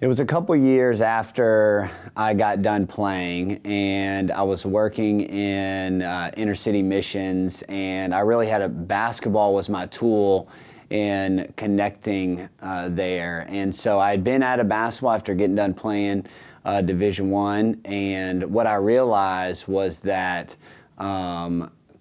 It was a couple years after I got done playing, and I was working in inner city missions, and I really had basketball was my tool in connecting there. And so I had been out of basketball after getting done playing Division I, and what I realized was that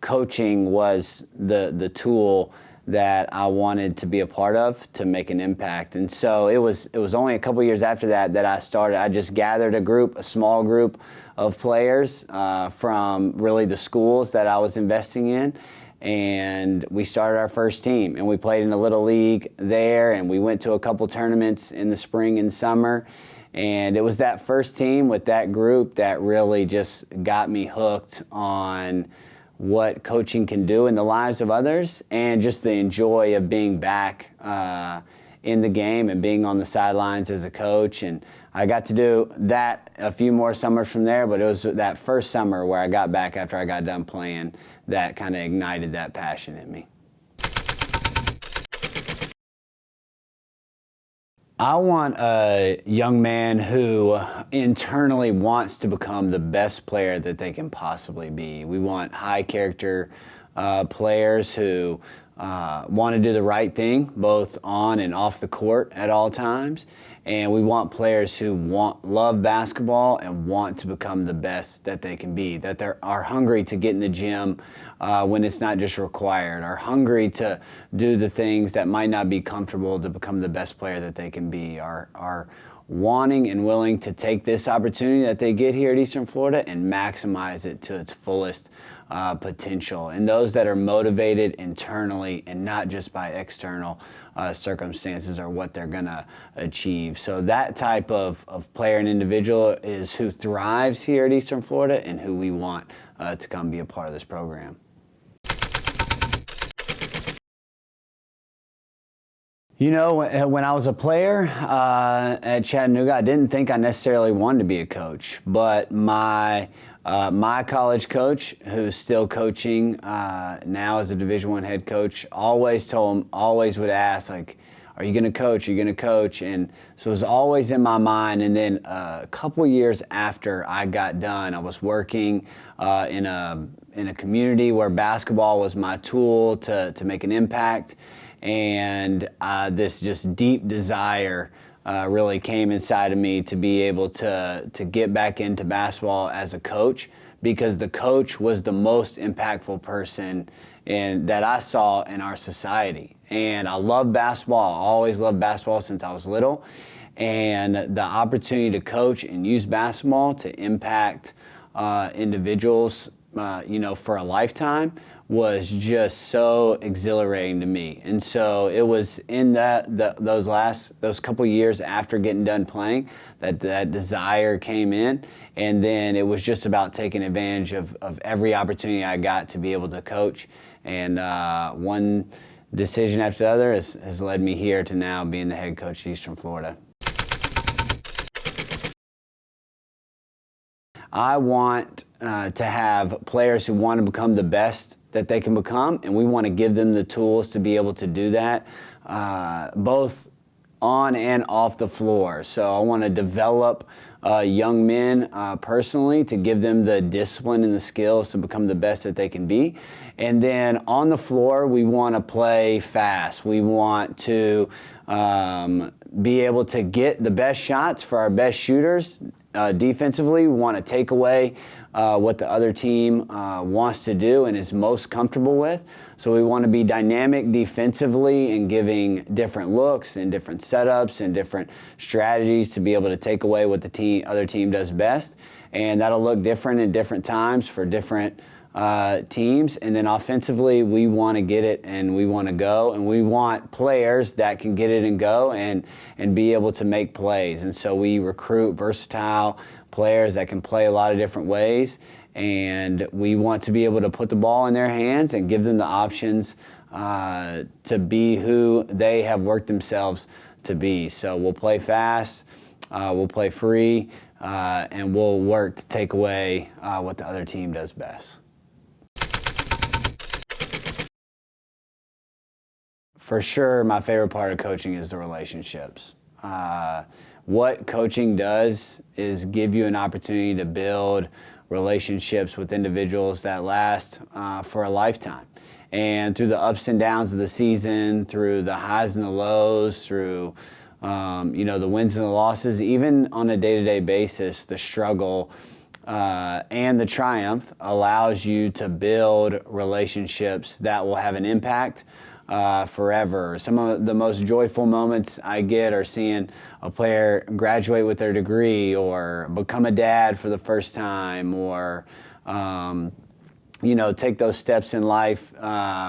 coaching was the tool that I wanted to be a part of to make an impact. And so it was only a couple years after that I started. I just gathered a small group of players from really the schools that I was investing in, and we started our first team, and we played in a little league there, and we went to a couple tournaments in the spring and summer. And it was that first team with that group that really just got me hooked on what coaching can do in the lives of others, and just the joy of being back in the game and being on the sidelines as a coach. And I got to do that a few more summers from there, but it was that first summer where I got back after I got done playing that kind of ignited that passion in me. I want a young man who internally wants to become the best player that they can possibly be. We want high character players who want to do the right thing, both on and off the court at all times. And we want players who love basketball and want to become the best that they can be, that are hungry to get in the gym when it's not just required, are hungry to do the things that might not be comfortable to become the best player that they can be, are wanting and willing to take this opportunity that they get here at Eastern Florida and maximize it to its fullest potential. And those that are motivated internally and not just by external circumstances are what they're going to achieve. So that type of player and individual is who thrives here at Eastern Florida and who we want to come be a part of this program. You know, when I was a player at Chattanooga, I didn't think I necessarily wanted to be a coach, but my college coach, who's still coaching now as a Division I head coach, always would ask, like, are you going to coach? Are you going to coach? And so it was always in my mind. And then a couple years after I got done, I was working in a community where basketball was my tool to make an impact. And this just deep desire really came inside of me to be able to get back into basketball as a coach, because the coach was the most impactful person that I saw in our society. And I love basketball. I always loved basketball since I was little. And the opportunity to coach and use basketball to impact individuals, for a lifetime was just so exhilarating to me. And so it was in those couple years after getting done playing that desire came in, and then it was just about taking advantage of every opportunity I got to be able to coach. And one decision after the other has led me here to now being the head coach at Eastern Florida. I want to have players who want to become the best that they can become, and we want to give them the tools to be able to do that, both on and off the floor. So I want to develop young men personally to give them the discipline and the skills to become the best that they can be. And then on the floor, we want to play fast. We want to be able to get the best shots for our best shooters. Defensively, we want to take away what the other team wants to do and is most comfortable with. So we want to be dynamic defensively and giving different looks and different setups and different strategies to be able to take away what the other team does best. And that'll look different at different times for different teams. And then offensively, we want to get it and we want to go, and we want players that can get it and go and be able to make plays. And so we recruit versatile players that can play a lot of different ways, and we want to be able to put the ball in their hands and give them the options to be who they have worked themselves to be. So we'll play fast, we'll play free, and we'll work to take away what the other team does best. For sure, my favorite part of coaching is the relationships. what coaching does is give you an opportunity to build relationships with individuals that last for a lifetime. And through the ups and downs of the season, through the highs and the lows, through the wins and the losses, even on a day-to-day basis, the struggle and the triumph allows you to build relationships that will have an impact forever. Some of the most joyful moments I get are seeing a player graduate with their degree, or become a dad for the first time, or take those steps in life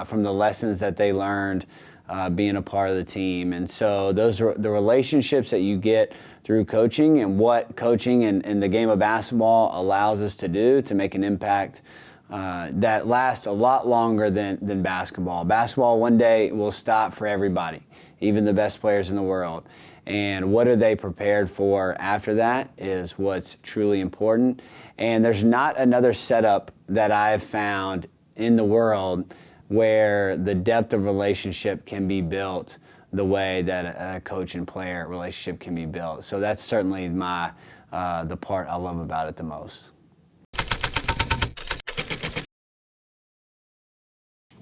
from the lessons that they learned being a part of the team. And so those are the relationships that you get through coaching, and what coaching and the game of basketball allows us to do to make an impact that lasts a lot longer than basketball. Basketball one day will stop for everybody, even the best players in the world. And what are they prepared for after that is what's truly important. And there's not another setup that I've found in the world where the depth of relationship can be built the way that a coach and player relationship can be built. So that's certainly the part I love about it the most.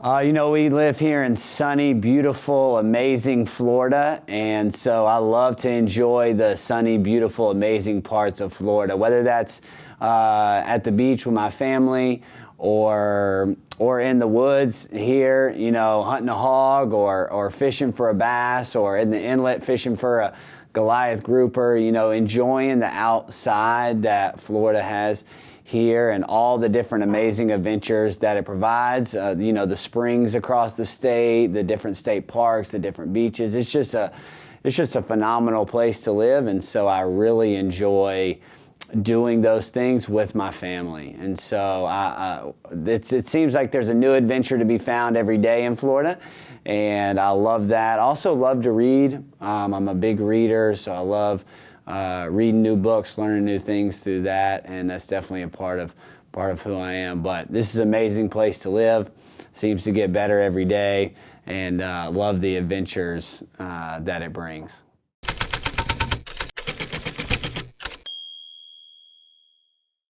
We live here in sunny, beautiful, amazing Florida, and so I love to enjoy the sunny, beautiful, amazing parts of Florida, whether that's at the beach with my family, or in the woods here, hunting a hog, or fishing for a bass, or in the inlet fishing for a Goliath grouper, enjoying the outside that Florida has here and all the different amazing adventures that it provides. The springs across the state, the different state parks, the different beaches. It's just a phenomenal place to live, and so I really enjoy doing those things with my family. And so it seems like there's a new adventure to be found every day in Florida, and I love that. I also love to read. I'm a big reader, so I love reading new books, learning new things through that, and that's definitely a part of who I am. But this is an amazing place to live. Seems to get better every day, and love the adventures that it brings.